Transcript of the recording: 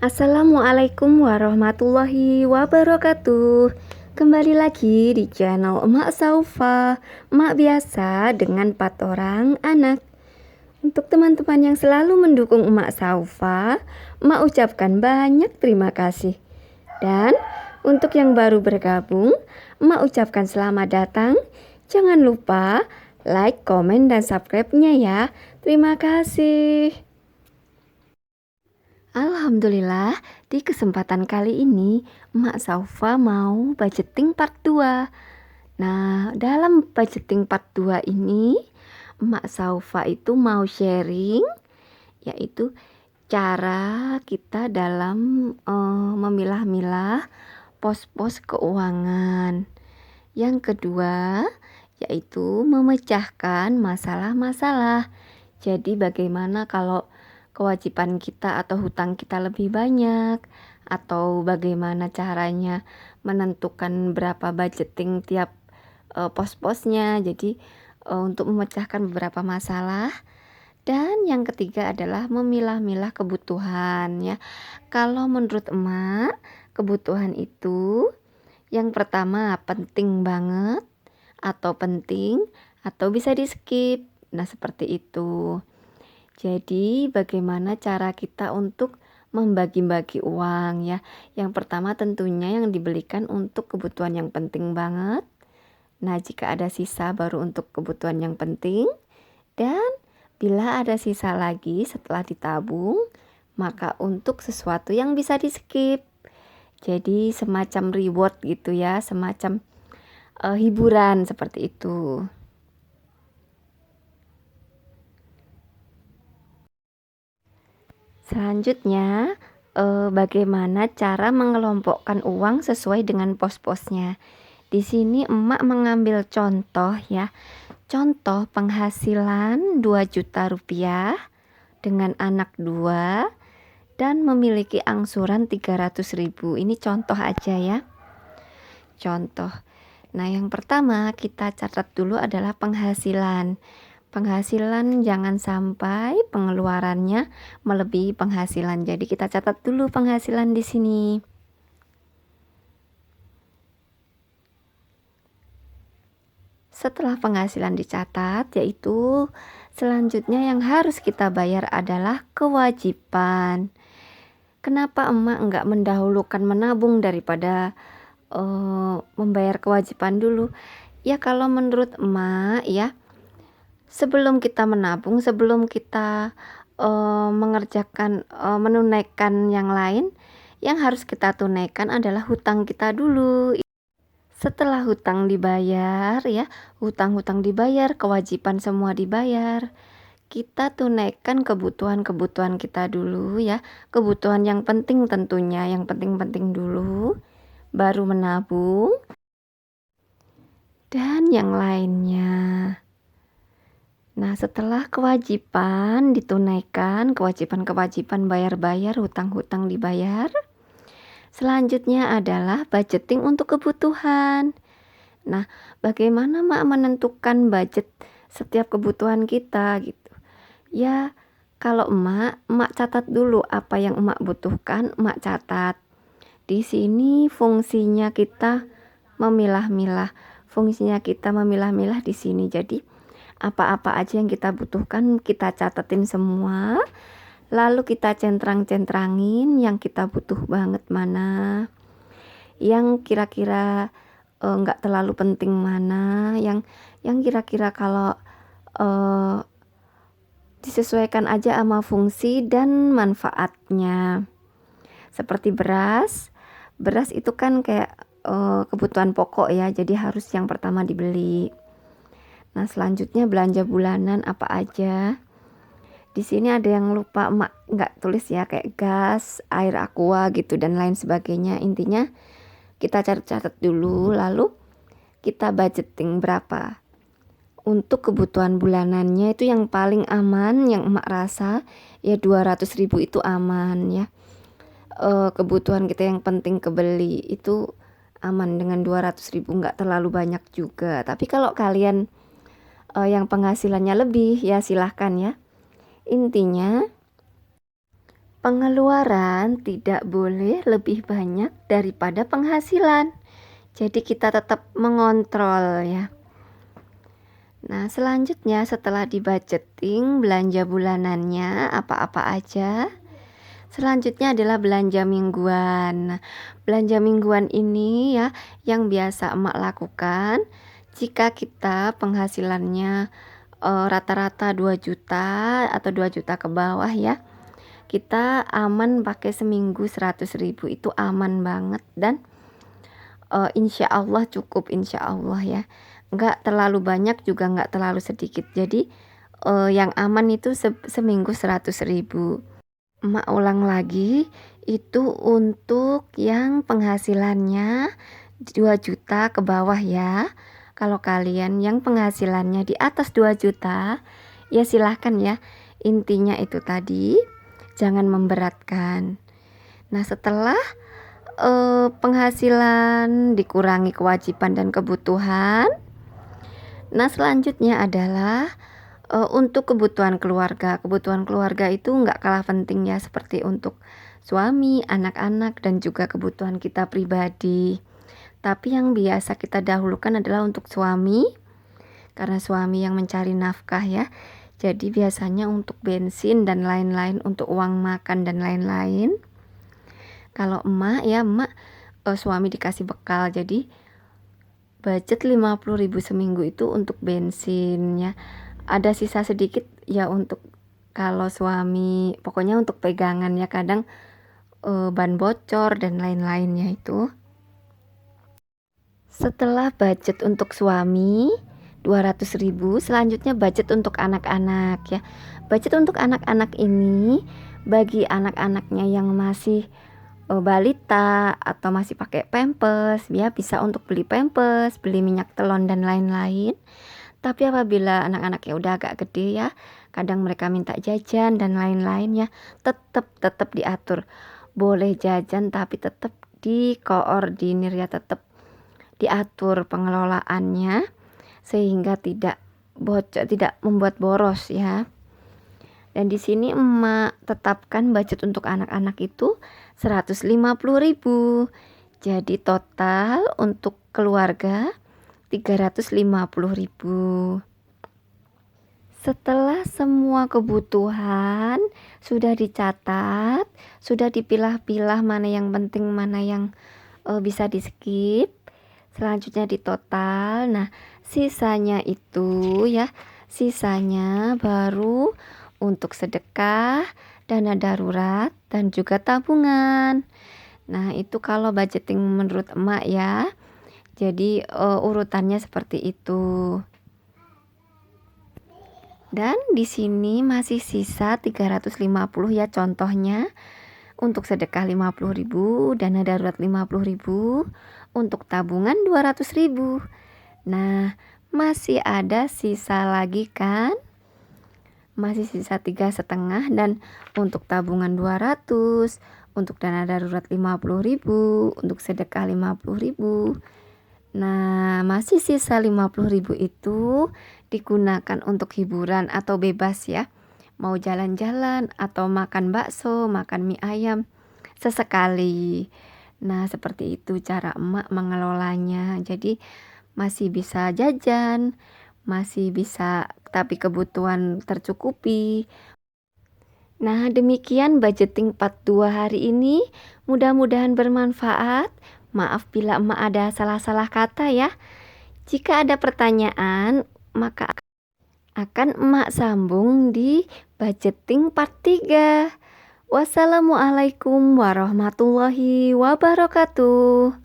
Assalamualaikum warahmatullahi wabarakatuh. Kembali lagi di channel Emak Saufa, emak biasa dengan 4 orang anak. Untuk teman-teman yang selalu mendukung Emak Saufa, emak ucapkan banyak terima kasih. Dan untuk yang baru bergabung, emak ucapkan selamat datang. Jangan lupa like, komen, dan subscribe-nya ya. Terima kasih. Alhamdulillah, di kesempatan kali ini Emak Saufa mau budgeting part 2. Nah, dalam budgeting part 2 ini Emak Saufa itu mau sharing, yaitu cara kita dalam memilah-milah pos-pos keuangan. Yang kedua, yaitu memecahkan masalah-masalah. Jadi bagaimana kalau kewajiban kita atau hutang kita lebih banyak, atau bagaimana caranya menentukan berapa budgeting tiap pos-posnya. Jadi untuk memecahkan beberapa masalah. Dan yang ketiga adalah memilah-milah kebutuhan ya. Kalau menurut emak, kebutuhan itu yang pertama penting banget, atau penting, atau bisa di skip. Nah seperti itu. Jadi bagaimana cara kita untuk membagi-bagi uang ya. Yang pertama tentunya yang dibelikan untuk kebutuhan yang penting banget. Nah jika ada sisa baru untuk kebutuhan yang penting. Dan bila ada sisa lagi setelah ditabung, maka untuk sesuatu yang bisa di skip. Jadi semacam reward gitu ya, semacam hiburan seperti itu. Selanjutnya, bagaimana cara mengelompokkan uang sesuai dengan pos-posnya. Di sini emak mengambil contoh ya. Contoh penghasilan 2 juta rupiah dengan anak 2 dan memiliki angsuran 300.000. Ini contoh aja ya. Contoh. Nah, yang pertama kita catat dulu adalah penghasilan. Penghasilan jangan sampai pengeluarannya melebihi penghasilan. Jadi kita catat dulu penghasilan di sini. Setelah penghasilan dicatat, yaitu selanjutnya yang harus kita bayar adalah kewajiban. Kenapa emak enggak mendahulukan menabung daripada membayar kewajiban dulu? Ya kalau menurut emak ya, sebelum kita menabung, sebelum kita mengerjakan menunaikan yang lain, yang harus kita tunaikan adalah hutang kita dulu. Setelah hutang dibayar ya, hutang-hutang dibayar, kewajiban semua dibayar, kita tunaikan kebutuhan-kebutuhan kita dulu ya. Kebutuhan yang penting tentunya, yang penting-penting dulu, baru menabung, dan yang lainnya. Nah setelah kewajiban ditunaikan, kewajiban-kewajiban bayar-bayar, hutang-hutang dibayar, selanjutnya adalah budgeting untuk kebutuhan. Nah bagaimana mak menentukan budget setiap kebutuhan kita gitu ya. Kalau emak catat dulu apa yang emak butuhkan, emak catat. Di sini fungsinya kita memilah-milah, di sini. Jadi apa-apa aja yang kita butuhkan kita catatin semua, lalu kita centrang-centrangin yang kita butuh banget mana, yang kira-kira nggak terlalu penting mana, yang kira-kira kalau disesuaikan aja sama fungsi dan manfaatnya. Seperti beras itu kan kayak kebutuhan pokok ya, jadi harus yang pertama dibeli. Nah selanjutnya belanja bulanan apa aja. Di sini ada yang lupa emak nggak tulis ya, kayak gas, air aqua gitu dan lain sebagainya. Intinya kita catat dulu, lalu kita budgeting berapa untuk kebutuhan bulanannya. Itu yang paling aman, yang emak rasa ya 200.000 itu aman ya. Kebutuhan kita yang penting kebeli itu aman dengan 200.000, nggak terlalu banyak juga. Tapi kalau kalian yang penghasilannya lebih ya silahkan ya. Intinya Pengeluaran tidak boleh lebih banyak daripada penghasilan. Jadi kita tetap mengontrol ya. Nah, selanjutnya setelah dibudgeting belanja bulanannya apa-apa aja. Selanjutnya adalah belanja mingguan. Nah, belanja mingguan ini ya yang biasa emak lakukan jika kita penghasilannya rata-rata 2 juta atau 2 juta ke bawah ya. Kita aman pakai seminggu 100.000 itu aman banget dan insya Allah cukup, insya Allah ya. Nggak terlalu banyak juga nggak terlalu sedikit. Jadi yang aman itu seminggu 100.000. Emak ulang lagi, itu untuk yang penghasilannya 2 juta ke bawah ya. Kalau kalian yang penghasilannya di atas 2 juta, ya silahkan ya. Intinya itu tadi, jangan memberatkan. Nah, setelah penghasilan dikurangi kewajiban dan kebutuhan, nah selanjutnya adalah untuk kebutuhan keluarga. Kebutuhan keluarga itu nggak kalah penting ya, seperti untuk suami, anak-anak, dan juga kebutuhan kita pribadi. Tapi yang biasa kita dahulukan adalah untuk suami, karena suami yang mencari nafkah ya. Jadi biasanya untuk bensin dan lain-lain, untuk uang makan dan lain-lain. Kalau emak ya, suami dikasih bekal, jadi budget 50.000 seminggu itu untuk bensin ya. Ada sisa sedikit ya untuk kalau suami, pokoknya untuk pegangan ya, kadang ban bocor dan lain-lainnya itu. Setelah budget untuk suami 200.000, selanjutnya budget untuk anak-anak ya. Budget untuk anak-anak ini bagi anak-anaknya yang masih balita atau masih pakai pampers ya, bisa untuk beli pampers, beli minyak telon dan lain-lain. Tapi apabila anak-anaknya udah agak gede ya, kadang mereka minta jajan dan lain-lain ya, tetap diatur. Boleh jajan tapi tetap dikoordinir ya, tetap diatur pengelolaannya sehingga tidak bocor, tidak membuat boros ya. Dan di sini emak tetapkan budget untuk anak-anak itu 150.000. Jadi total untuk keluarga 350.000. Setelah semua kebutuhan sudah dicatat, sudah dipilah-pilah mana yang penting, mana yang bisa di skip. Selanjutnya ditotal. Nah, sisanya itu ya, sisanya baru untuk sedekah, dana darurat, dan juga tabungan. Nah, itu kalau budgeting menurut emak ya. Jadi urutannya seperti itu. Dan di sini masih sisa 350 ya, contohnya untuk sedekah 50.000, dana darurat 50.000, untuk tabungan 200.000. Nah, masih ada sisa lagi kan? Masih sisa 3,5, dan untuk tabungan 200, untuk dana darurat 50.000, untuk sedekah 50.000. Nah, masih sisa 50.000 itu digunakan untuk hiburan atau bebas ya. Mau jalan-jalan atau makan bakso, makan mie ayam sesekali. Nah, seperti itu cara emak mengelolanya. Jadi masih bisa jajan, masih bisa, tapi kebutuhan tercukupi. Nah, demikian budgeting part 2 hari ini. Mudah-mudahan bermanfaat. Maaf bila emak ada salah-salah kata ya. Jika ada pertanyaan, maka akan emak sambung di budgeting part 3. Wassalamualaikum warahmatullahi wabarakatuh.